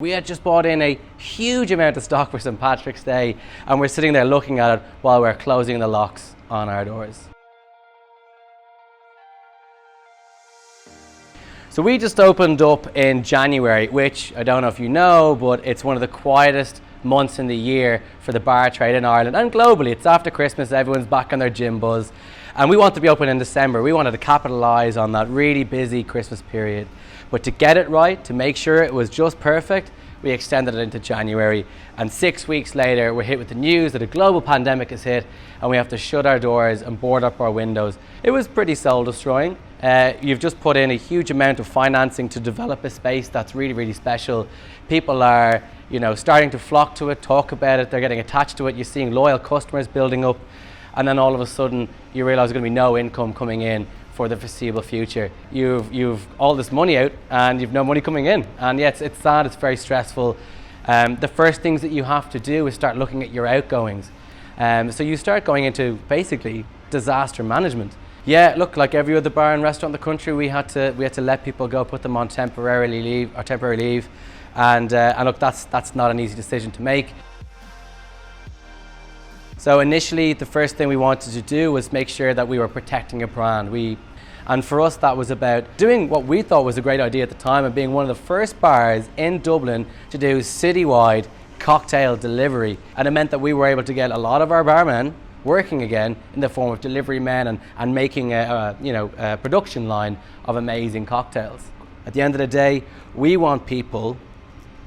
We had just bought in a huge amount of stock for St. Patrick's Day, and we're sitting there looking at it while we're closing the locks on our doors. So we just opened up in January, which I don't know if you know, but it's one of the quietest months in the year for the bar trade in Ireland and globally. It's after Christmas, everyone's back on their gym buzz, and we want to be open in December. We wanted to capitalise on that really busy Christmas period. But to get it right, to make sure it was just perfect, we extended it into January, and 6 weeks later we're hit with the news that a global pandemic has hit and we have to shut our doors and board up our windows. It was pretty soul destroying. You've just put in a huge amount of financing to develop a space that's really, really special. People are, starting to flock to it, talk about it, they're getting attached to it, you're seeing loyal customers building up, and then all of a sudden you realise there's going to be no income coming in for the foreseeable future. You've all this money out and you've no money coming in, and yeah, it's sad, it's very stressful. The first things that you have to do is start looking at your outgoings. So you start going into basically disaster management. Yeah, look, like every other bar and restaurant in the country, we had to let people go, put them on temporary leave, and look, that's not an easy decision to make. So initially, the first thing we wanted to do was make sure that we were protecting a brand. And for us, that was about doing what we thought was a great idea at the time and being one of the first bars in Dublin to do citywide cocktail delivery. And it meant that we were able to get a lot of our barmen working again in the form of delivery men and making a production line of amazing cocktails. At the end of the day, we want people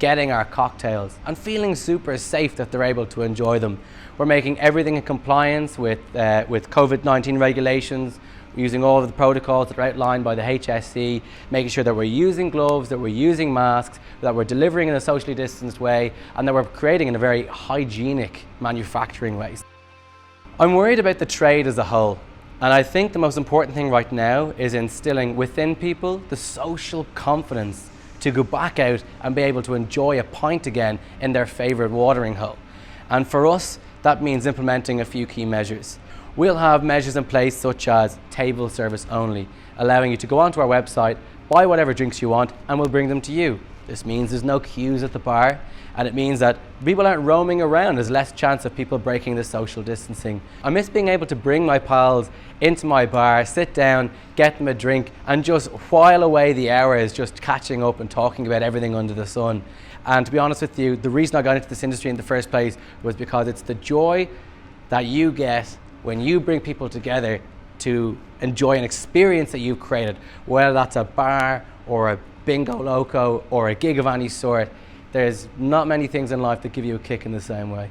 getting our cocktails and feeling super safe that they're able to enjoy them. We're making everything in compliance with COVID-19 regulations, using all of the protocols that are outlined by the HSE, making sure that we're using gloves, that we're using masks, that we're delivering in a socially distanced way, and that we're creating in a very hygienic manufacturing way. I'm worried about the trade as a whole, and I think the most important thing right now is instilling within people the social confidence to go back out and be able to enjoy a pint again in their favourite watering hole. And for us, that means implementing a few key measures. We'll have measures in place such as table service only, allowing you to go onto our website, buy whatever drinks you want, and we'll bring them to you. This means there's no queues at the bar, and it means that people aren't roaming around. There's less chance of people breaking the social distancing. I miss being able to bring my pals into my bar, sit down, get them a drink, and just while away the hours just catching up and talking about everything under the sun. And to be honest with you, the reason I got into this industry in the first place was because it's the joy that you get when you bring people together to enjoy an experience that you've created, whether that's a bar or a bingo loco or a gig of any sort. There's not many things in life that give you a kick in the same way.